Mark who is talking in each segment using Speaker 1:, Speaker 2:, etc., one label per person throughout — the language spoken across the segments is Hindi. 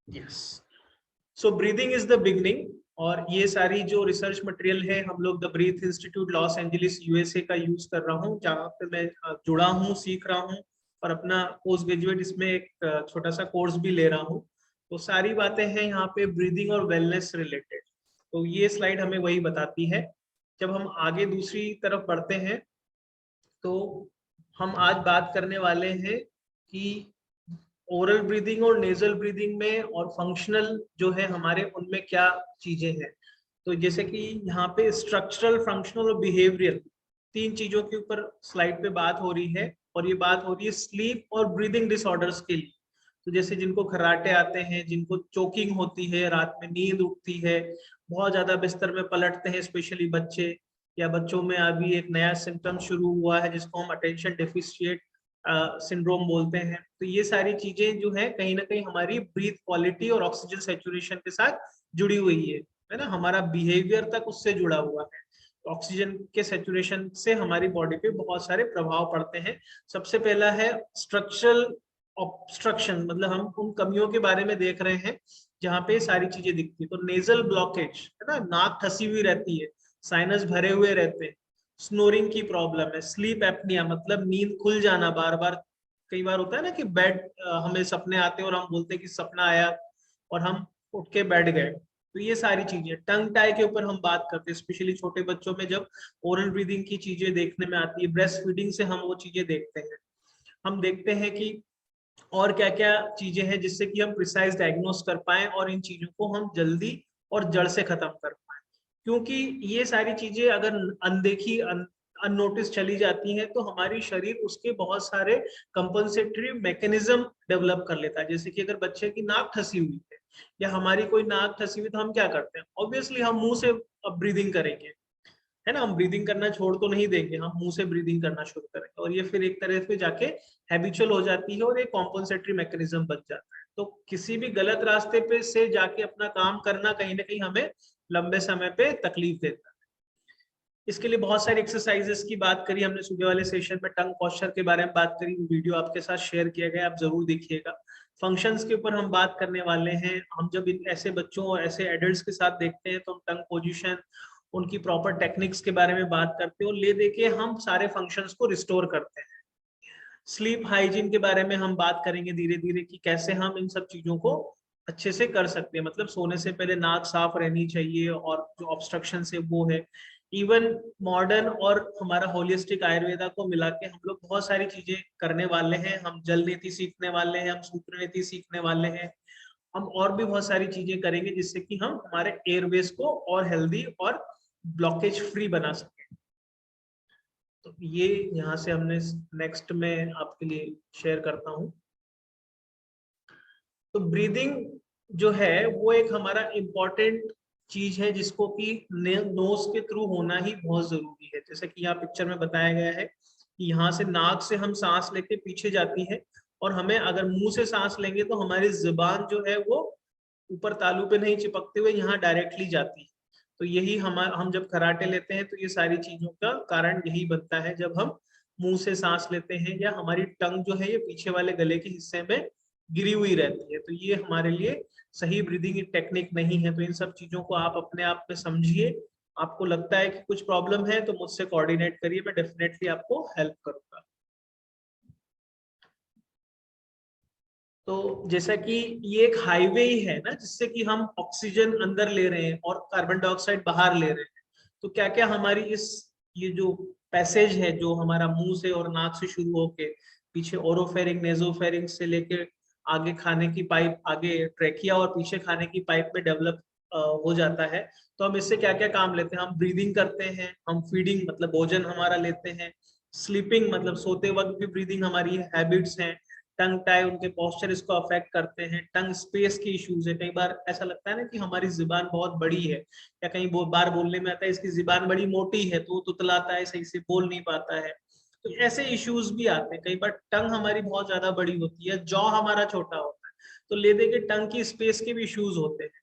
Speaker 1: Yes, so breathing is the beginning. और ये सारी जो रिसर्च मटेरियल है हम लोग the breath institute Los Angeles USA का यूज कर रहा हूँ, जहाँ पे मैं जुड़ा हूँ, सीख रहा हूँ और अपना पोस्ट ग्रेजुएट इसमें एक छोटा सा कोर्स भी ले रहा हूँ। तो सारी बातें हैं यहाँ पे ब्रीदिंग और वेलनेस रिलेटेड। तो ये स्लाइड हमें वही बताती है। जब हम आगे दूसरी तरफ बढ़ते हैं तो हम आज बात करने वाले हैं कि ओरल ब्रीदिंग और नेजल ब्रीदिंग में और फंक्शनल जो है हमारे, उनमें क्या चीजें हैं। तो जैसे कि यहाँ पे स्ट्रक्चरल, फंक्शनल और बिहेवियरल, तीन चीजों के ऊपर स्लाइड पे बात हो रही है। और ये बात हो रही है स्लीप और ब्रीदिंग डिसऑर्डर्स के लिए। तो जैसे जिनको खर्राटे आते हैं, जिनको चोकिंग होती है, रात में नींद उठती है, बहुत ज्यादा बिस्तर में पलटते हैं, स्पेशली बच्चे, या बच्चों में अभी एक नया सिम्टम शुरू हुआ है जिसको हम अटेंशन डेफिशिएट सिंड्रोम बोलते हैं। तो ये सारी चीजें जो है कहीं ना कहीं हमारी ब्रीथ क्वालिटी और ऑक्सीजन सेचुरेशन के साथ जुड़ी हुई है ना, हमारा बिहेवियर तक उससे जुड़ा हुआ है। ऑक्सीजन के सेचुरेशन से हमारी बॉडी पे बहुत सारे प्रभाव पड़ते हैं। सबसे पहला है स्ट्रक्चरल ऑब्स्ट्रक्शन, मतलब हम उन कमियों के बारे में देख रहे हैं जहाँ पे सारी चीजें दिखती है। तो नेजल ब्लॉकेज है ना, नाक फंसी हुई रहती है, साइनस भरे हुए रहते हैं, स्नोरिंग की प्रॉब्लम है, स्लीप एपनिया मतलब नींद खुल जाना बार बार। कई बार होता है ना कि बेड, हमें सपने आते हैं और हम बोलते हैं कि सपना आया और हम उठ के बैठ गए। तो ये सारी चीजें, टंग टाई के ऊपर हम बात करते हैं, स्पेशली छोटे बच्चों में जब ओरल ब्रीदिंग की चीजें देखने में आती है, ब्रेस्ट फीडिंग से हम वो चीजें देखते हैं। हम देखते हैं कि और क्या क्या चीजें हैं जिससे कि हम प्रिसाइज डायग्नोस कर पाए और इन चीजों को हम जल्दी और जड़ से खत्म कर पाए। क्योंकि ये सारी चीजें अगर अनदेखी, अननोटिस चली जाती हैं तो हमारी शरीर उसके बहुत सारे कंपनसेटरी मैकेनिज्म डेवलप कर लेता है। जैसे कि अगर बच्चे की नाक फंसी हुई है या हमारी कोई नाक फंसी हुई, तो हम क्या करते हैं, ऑब्वियसली हम मुंह से ब्रीदिंग करेंगे, है ना। हम ब्रीदिंग करना छोड़ तो नहीं देंगे, हम मुंह से ब्रीदिंग करना शुरू करेंगे और ये फिर एक तरह से जाके हैबिचुअल हो जाती है और एक कॉम्पनसेटरी मैकेनिज्म बन जाता है। तो किसी भी गलत रास्ते पे से जाके अपना काम करना कहीं ना कहीं हमें लंबे समय पे तकलीफ देता है। इसके लिए बहुत सारी एक्सरसाइजेस की बात करी हमने सुबह वाले सेशन में, टंग पोस्चर के बारे में बात करी, वो वीडियो आपके साथ शेयर किया गया, आप जरूर देखिएगा। फंक्शंस के ऊपर हम बात करने वाले हैं। हम जब इन ऐसे बच्चों और ऐसे एडल्ट्स के साथ देखते हैं तो हम टंग पोजीशन, उनकी प्रॉपर टेक्निक्स के बारे में बात करते हैं और ले दे के हम सारे फंक्शंस को रिस्टोर करते हैं। स्लीप हाइजीन के बारे में हम बात करेंगे धीरे धीरे कि कैसे हम इन सब चीजों को अच्छे से कर सकते हैं। मतलब सोने से पहले नाक साफ रहनी चाहिए और जो ऑब्स्ट्रक्शन है वो है। इवन मॉडर्न और हमारा होलिस्टिक आयुर्वेदा को मिला के हम लोग बहुत सारी चीजें करने वाले हैं। हम जल नीति सीखने वाले हैं, हम सूत्र नीति सीखने वाले हैं, हम और भी बहुत सारी चीजें करेंगे जिससे कि हम हमारे एयरवेज को और हेल्दी और ब्लॉकेज फ्री बना सकें। तो ये यहाँ से हमने नेक्स्ट में आपके लिए शेयर करता हूँ। तो ब्रीदिंग जो है वो एक हमारा इम्पोर्टेंट चीज है जिसको कि नोज के थ्रू होना ही बहुत जरूरी है। जैसे कि यहाँ पिक्चर में बताया गया है कि यहाँ से नाक से हम सांस लेके पीछे जाती है और हमें अगर मुंह से सांस लेंगे तो हमारी जुबान जो है वो ऊपर तालू पे नहीं चिपकते हुए यहाँ डायरेक्टली जाती है। तो यही हम जब खराटे लेते हैं तो ये सारी चीजों का कारण यही बनता है। जब हम मुंह से सांस लेते हैं या हमारी टंग जो है ये पीछे वाले गले के हिस्से में गिरी हुई रहती है, तो ये हमारे लिए सही ब्रीदिंग टेक्निक नहीं है। तो इन सब चीजों को आप अपने आप में समझिए। आपको लगता है कि कुछ प्रॉब्लम है तो मुझसे कोऑर्डिनेट करिए, मैं डेफिनेटली आपको हेल्प करूंगा। तो जैसा कि ये एक हाईवे ही है ना जिससे कि हम ऑक्सीजन अंदर ले रहे हैं और कार्बन डाइऑक्साइड बाहर ले रहे हैं। तो क्या क्या हमारी इस, ये जो पैसेज है जो हमारा मुंह से और नाक से शुरू होके पीछे ओरोफेरिंग, नेजोफेरिंग से लेके आगे खाने की पाइप, आगे ट्रेकिया और पीछे खाने की पाइप में डेवलप हो जाता है। तो हम इससे क्या क्या काम लेते हैं, हम ब्रीदिंग करते हैं, हम फीडिंग मतलब भोजन हमारा लेते हैं, स्लीपिंग मतलब सोते वक्त भी ब्रीदिंग हमारी हैबिट्स हैं, टंग टाई उनके पोस्चर इसको अफेक्ट करते हैं, टंग स्पेस की इश्यूज है। कई बार ऐसा लगता है ना कि हमारी जुबान बहुत बड़ी है या कई बार बोलने में आता है इसकी जुबान बड़ी मोटी है तो वो तुतलाता है, सही से बोल नहीं पाता है। तो ऐसे इश्यूज भी आते हैं। कई बार टंग हमारी बहुत ज्यादा बड़ी होती है, जॉ हमारा छोटा होता है, तो ले दे के टंग की स्पेस के भी इश्यूज होते हैं।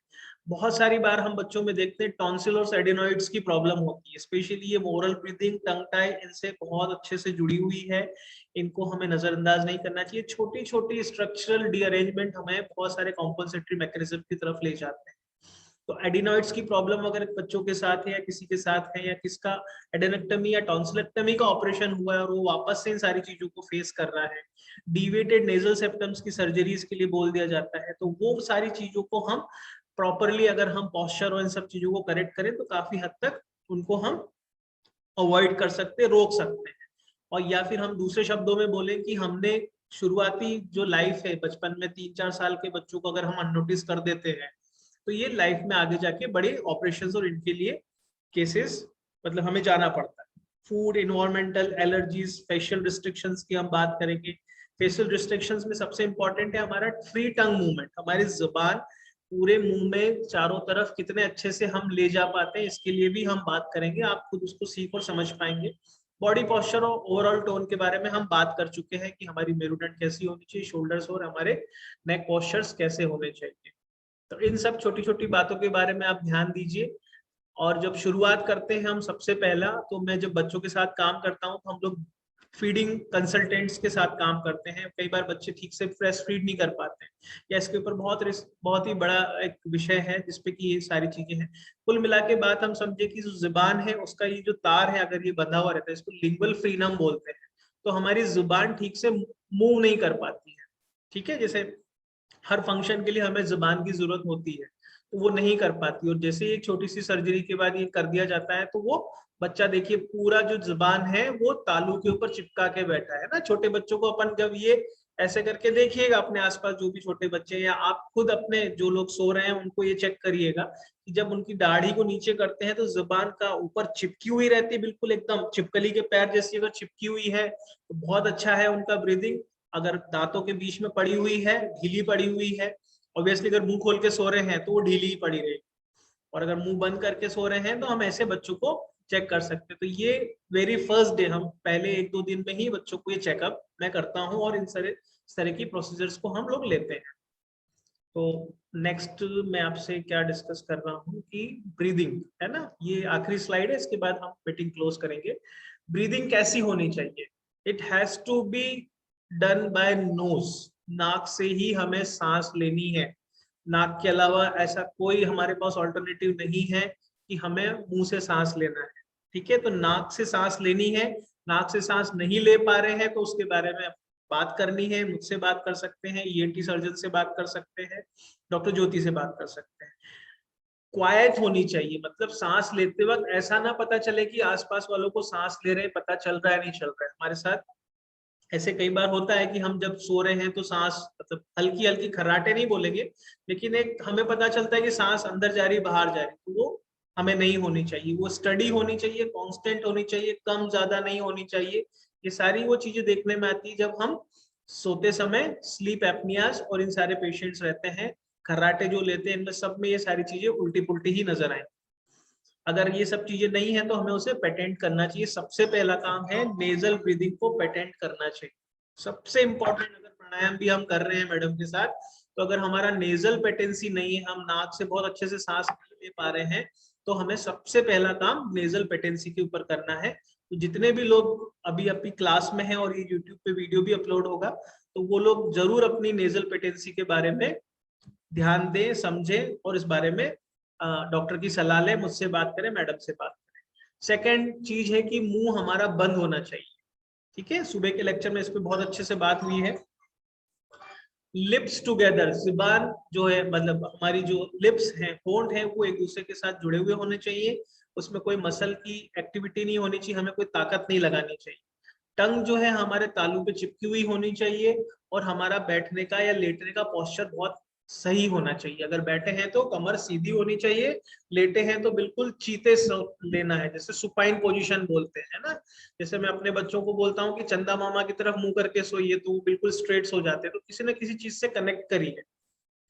Speaker 1: बहुत सारी बार हम बच्चों में देखते हैं टॉन्सिल और एडिनॉइड्स की प्रॉब्लम होती है, स्पेशली ये ओरल ब्रीदिंग, टंग टाई इनसे बहुत अच्छे से जुड़ी हुई है, इनको हमें नजरअंदाज नहीं करना चाहिए। छोटी छोटी स्ट्रक्चरल डीअरेंजमेंट हमें बहुत सारे कॉम्पनसेटरी मैकेनिज्म की तरफ ले जाते हैं। तो एडिनॉइड्स की प्रॉब्लम अगर बच्चों के साथ है या किसी के साथ है, या किसका एडेनेक्टमी या टॉन्सिलेक्टमी का ऑपरेशन हुआ है और वो वापस से इन सारी चीजों को फेस कर रहा है, डिवेटेड नेजल सेप्टम्स की सर्जरीज के लिए बोल दिया जाता है, तो वो सारी चीजों को हम प्रॉपरली अगर हम पॉस्चर और इन सब चीजों को करेक्ट करें तो काफी हद तक उनको हम अवॉइड कर सकते हैं, रोक सकते हैं। और या फिर हम दूसरे शब्दों में बोलें कि हमने शुरुआती जो लाइफ है बचपन में 3-4 साल के बच्चों को अगर हम अननोटिस कर देते हैं तो ये लाइफ में आगे जाके बड़े ऑपरेशंस और इनके लिए केसेस मतलब हमें जाना पड़ता है। Food, environmental, allergies, facial restrictions की हम बात करेंगे। फेशियल रिस्ट्रिक्शंस में सबसे इंपॉर्टेंट है हमारा फ्री टंग मूवमेंट, हमारी जुबान पूरे मुंह में चारों तरफ कितने अच्छे से हम ले जा पाते हैं, इसके लिए भी हम बात करेंगे, आप खुद उसको सीख और समझ पाएंगे। बॉडी पोस्चर और ओवरऑल टोन के बारे में हम बात कर चुके हैं कि हमारी मेरुदंड कैसी होनी चाहिए, शोल्डर्स और हमारे नेक पोस्चर्स कैसे होने चाहिए। तो इन सब छोटी छोटी बातों के बारे में आप ध्यान दीजिए। और जब शुरुआत करते हैं हम, सबसे पहला तो मैं जब बच्चों के साथ काम करता हूँ तो हम लोग फीडिंग कंसल्टेंट्स के साथ काम करते हैं। कई बार बच्चे ठीक से ब्रेस्ट फीड नहीं कर पाते हैं, या इसके ऊपर बहुत ही बड़ा एक विषय है जिसपे कि ये सारी चीजें हैं। कुल मिला के बात हम समझे कि जो जुबान है उसका ये जो तार है अगर ये बंधा हुआ रहता है, इसको लिंगुअल फ्रीनम बोलते हैं, तो हमारी जुबान ठीक से मूव नहीं कर पाती है। ठीक है, जैसे हर फंक्शन के लिए हमें जुबान की जरूरत होती है तो वो नहीं कर पाती, और जैसे एक छोटी सी सर्जरी के बाद ये कर दिया जाता है तो वो बच्चा देखिए पूरा जो जुबान है वो तालू के ऊपर चिपका के बैठा है ना। छोटे बच्चों को अपन जब ये ऐसे करके देखिएगा, अपने आसपास जो भी छोटे बच्चे हैं या आप खुद अपने जो लोग सो रहे हैं उनको ये चेक करिएगा कि जब उनकी दाढ़ी को नीचे करते हैं तो जुबान का ऊपर चिपकी हुई रहती है, बिल्कुल एकदम छिपकली के पैर जैसी अगर चिपकी हुई है तो बहुत अच्छा है उनका ब्रीदिंग। अगर दांतों के बीच में पड़ी हुई है, ढीली पड़ी हुई है, ऑब्वियसली अगर मुंह खोल के सो रहे हैं तो वो ढीली ही पड़ी रहेगी, और अगर मुंह बंद करके सो रहे हैं तो हम ऐसे बच्चों को चेक कर सकते हैं। तो ये वेरी फर्स्ट डे हम पहले 1-2 दिन में ही बच्चों को ये चेकअप मैं करता हूँ और इस तरह की प्रोसीजर्स को हम लोग लेते हैं। तो नेक्स्ट मैं आपसे क्या डिस्कस कर रहा हूँ कि ब्रीदिंग है ना, ये आखिरी स्लाइड है, इसके बाद हम मीटिंग क्लोज करेंगे। ब्रीदिंग कैसी होनी चाहिए? It has to be done by nose, नाक से ही हमें सांस लेनी है, नाक के अलावा ऐसा कोई हमारे पास ऑल्टरनेटिव नहीं है कि हमें मुंह से सांस लेना है। ठीक है, तो नाक से सांस लेनी है। नाक से सांस नहीं ले पा रहे हैं तो उसके बारे में बात करनी है, मुझसे बात कर सकते हैं, ईएनटी सर्जन से बात कर सकते हैं, डॉक्टर ज्योति से बात कर सकते हैं। क्वाइट होनी चाहिए, मतलब सांस लेते वक्त ऐसा ना पता चले कि आसपास वालों को सांस ले रहे हैं, पता चल रहा है नहीं चल रहा है। हमारे साथ ऐसे कई बार होता है कि हम जब सो रहे हैं तो सांस मतलब हल्की हल्की खर्राटे नहीं बोलेंगे, लेकिन एक हमें पता चलता है कि सांस अंदर जा रही बाहर जा रही, तो वो हमें नहीं होनी चाहिए। वो स्टडी होनी चाहिए, कांस्टेंट होनी चाहिए, कम ज्यादा नहीं होनी चाहिए। ये सारी वो चीजें देखने में आती है जब हम सोते समय स्लीप एपनियाज और इन सारे पेशेंट्स रहते हैं, खर्राटे जो लेते हैं, इनमें सब में ये सारी चीजें उल्टी पुल्टी ही नजर आए। अगर ये सब चीजें नहीं है तो हमें उसे पेटेंट करना चाहिए। सबसे पहला काम है नेजल ब्रीदिंग को पेटेंट करना चाहिए, सबसे इंपॉर्टेंट। अगर प्राणायाम भी हम कर रहे हैं मैडम के साथ, तो अगर हमारा नेजल पेटेंसी नहीं है, हम नाक से बहुत अच्छे से सांस नहीं ले पा रहे हैं, तो हमें सबसे पहला काम नेजल पेटेंसी के ऊपर करना है। तो जितने भी लोग अभी अपनी क्लास में हैं और ये यूट्यूब पे वीडियो भी अपलोड होगा, तो वो लोग जरूर अपनी नेजल पेटेंसी के बारे में ध्यान दें, समझें और इस बारे में डॉक्टर की सलाह लें, मुझसे बात करें, मैडम से बात करें। सेकंड चीज है कि मुंह हमारा बंद होना चाहिए। ठीक है, सुबह के लेक्चर में इस पे बहुत अच्छे से बात हुई है। लिप्स टुगेदर, जुबान जो है मतलब हमारी जो लिप्स हैं, होंठ हैं, वो एक दूसरे के साथ जुड़े हुए होने चाहिए, उसमें कोई मसल की एक्टिविटी नहीं होनी चाहिए, हमें कोई ताकत नहीं लगानी चाहिए। टंग जो है हमारे तालू पे चिपकी हुई होनी चाहिए, और हमारा बैठने का या लेटने का पोस्चर बहुत सही होना चाहिए। अगर बैठे हैं तो कमर सीधी होनी चाहिए, लेटे हैं तो बिल्कुल चीते लेना है, जैसे सुपाइन पोजीशन बोलते हैं ना। जैसे मैं अपने बच्चों को बोलता हूँ कि चंदा मामा की तरफ मुंह करके सोइए, तो वो बिल्कुल स्ट्रेट हो जाते हैं, तो किसी न किसी चीज से कनेक्ट करिए।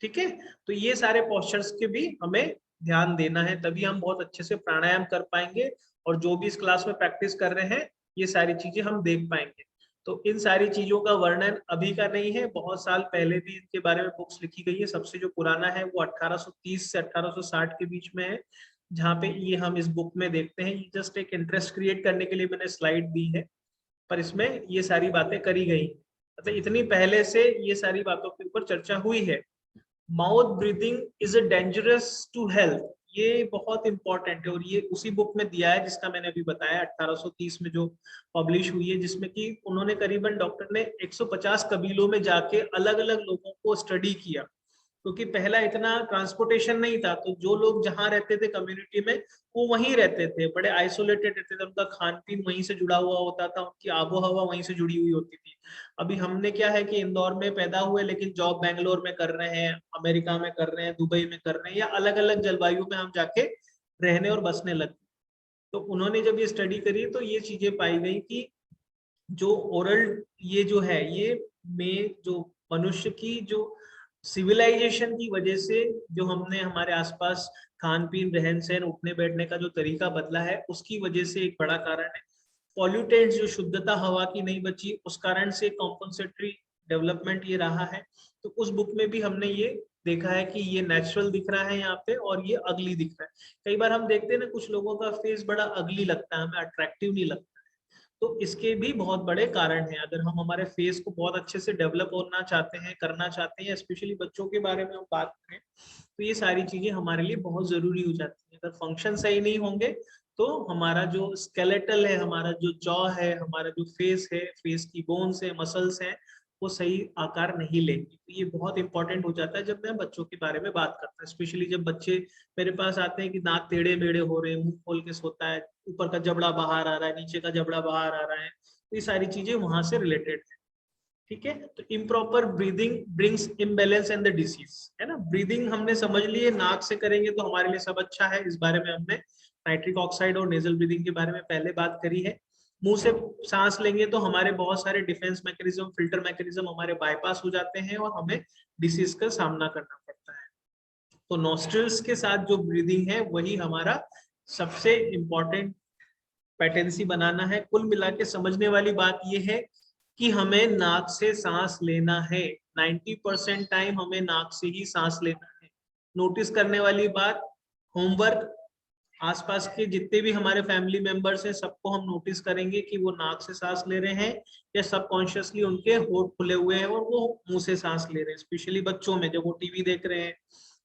Speaker 1: ठीक है, तो ये सारे पोस्चर्स के भी हमें ध्यान देना है, तभी हम बहुत अच्छे से प्राणायाम कर पाएंगे, और जो भी इस क्लास में प्रैक्टिस कर रहे हैं ये सारी चीजें हम देख पाएंगे। तो इन सारी चीजों का वर्णन अभी का नहीं है, बहुत साल पहले भी इनके बारे में बुक्स लिखी गई है। सबसे जो पुराना है वो 1830 से 1860 के बीच में है, जहाँ पे ये हम इस बुक में देखते हैं। ये जस्ट एक इंटरेस्ट क्रिएट करने के लिए मैंने स्लाइड दी है, पर इसमें ये सारी बातें करी गई, मतलब इतनी पहले से ये सारी बातों के ऊपर चर्चा हुई है। Mouth breathing is a dangerous to health, ये बहुत इंपॉर्टेंट है, और ये उसी बुक में दिया है जिसका मैंने अभी बताया 1830 में जो पब्लिश हुई है, जिसमें कि उन्होंने करीबन डॉक्टर ने 150 कबीलों में जाके अलग अलग लोगों को स्टडी किया, क्योंकि पहला इतना ट्रांसपोर्टेशन नहीं था, तो जो लोग जहाँ रहते थे कम्युनिटी में वो वहीं रहते थे, बड़े आइसोलेटेड रहते थे, उनका खान पीन वहीं से जुड़ा हुआ होता था, उनकी आबो हवा वहीं से जुड़ी हुई होती थी। अभी हमने क्या है कि इंदौर में पैदा हुए लेकिन जॉब बैंगलोर में कर रहे हैं, अमेरिका में कर रहे हैं, दुबई में कर रहे हैं, या अलग अलग जलवायु में हम जाके रहने और बसने लगे। तो उन्होंने जब ये स्टडी करी तो ये चीजें पाई गई कि जो ओरल ये जो है ये में जो मनुष्य की जो सिविलाइजेशन की वजह से जो हमने हमारे आसपास खान पीन रहन सहन उठने बैठने का जो तरीका बदला है, उसकी वजह से एक बड़ा कारण है। पॉल्यूटेंट्स, जो शुद्धता हवा की नहीं बची, उस कारण से कॉम्पनसेटरी डेवलपमेंट ये रहा है। तो उस बुक में भी हमने ये देखा है कि ये नेचुरल दिख रहा है यहाँ पे और ये अगली दिख रहा है। कई बार हम देखते हैं ना, कुछ लोगों का फेस बड़ा अगली लगता है, हमें अट्रैक्टिव नहीं लगता। तो इसके भी बहुत बड़े कारण हैं। अगर हम हमारे फेस को बहुत अच्छे से डेवलप होना चाहते हैं, करना चाहते हैं, स्पेशली बच्चों के बारे में हम बात करें, तो ये सारी चीजें हमारे लिए बहुत जरूरी हो जाती है। अगर फंक्शन सही नहीं होंगे तो हमारा जो स्केलेटल है, हमारा जो जॉ है, हमारा जो फेस है, फेस की बोन्स है, मसल्स हैं, वो सही आकार नहीं लेंगी। तो ये बहुत इंपॉर्टेंट हो जाता है जब मैं बच्चों के बारे में बात करता हूँ, स्पेशली जब बच्चे मेरे पास आते हैं कि दांत टेढ़े मेढ़े हो रहे हैं, मुंह खोल के सोता है, ऊपर का जबड़ा बाहर आ रहा है, नीचे का जबड़ा बाहर आ रहा है, तो ये सारी चीजें वहां से रिलेटेड है। ठीक है, तो improper breathing brings imbalance and the disease, है ना। ब्रीदिंग हमने समझ लिए, नाक से करेंगे तो हमारे लिए सब अच्छा है, इस बारे में हमने नाइट्रिक ऑक्साइड और नेजल ब्रीदिंग के बारे में पहले बात करी है। मुंह से सांस लेंगे तो हमारे बहुत सारे डिफेंस मैकेनिज्म, फिल्टर मैकेनिज्म हमारे बाईपास हो जाते हैं और हमें डिसीज का सामना करना पड़ता है। तो नॉस्ट्रल्स के साथ जो ब्रीदिंग है वही हमारा सबसे इम्पोर्टेंट पेटेंसी बनाना है। कुल मिला के समझने वाली बात यह है कि हमें नाक से सांस लेना है, 90% टाइम हमें नाक से ही सांस लेना है। नोटिस करने वाली बात, होमवर्क, आसपास के जितने भी हमारे फैमिली मेंबर्स हैं सबको हम नोटिस करेंगे कि वो नाक से सांस ले रहे हैं या सबकॉन्शियसली उनके होंठ खुले हुए हैं और वो मुंह से सांस ले रहे हैं। स्पेशली बच्चों में जब वो टीवी देख रहे हैं,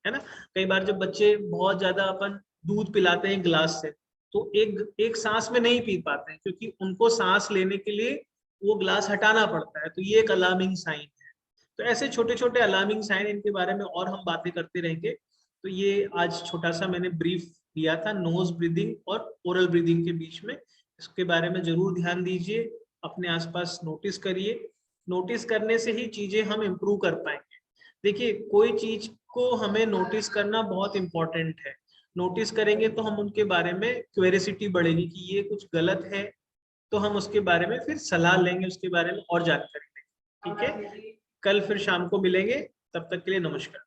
Speaker 1: है ना, कई बार जब बच्चे बहुत ज्यादा अपन दूध पिलाते हैं गिलास से, तो एक एक सांस में नहीं पी पाते हैं, क्योंकि उनको सांस लेने के लिए वो ग्लास हटाना पड़ता है। तो ये एक अलार्मिंग साइन है। तो ऐसे छोटे छोटे अलार्मिंग साइन, इनके बारे में और हम बातें करते रहेंगे। तो ये आज छोटा सा मैंने ब्रीफ दिया था नोज ब्रीदिंग और ओरल ब्रीदिंग के बीच में। इसके बारे में जरूर ध्यान दीजिए, अपने आसपास नोटिस करिए। नोटिस करने से ही चीजें हम इम्प्रूव कर पाएंगे। देखिए, कोई चीज को हमें नोटिस करना बहुत इंपॉर्टेंट है। नोटिस करेंगे तो हम उनके बारे में क्यूरियोसिटी बढ़ेगी कि ये कुछ गलत है, तो हम उसके बारे में फिर सलाह लेंगे, उसके बारे में और जानकारी लेंगे। ठीक है, कल फिर शाम को मिलेंगे, तब तक के लिए नमस्कार।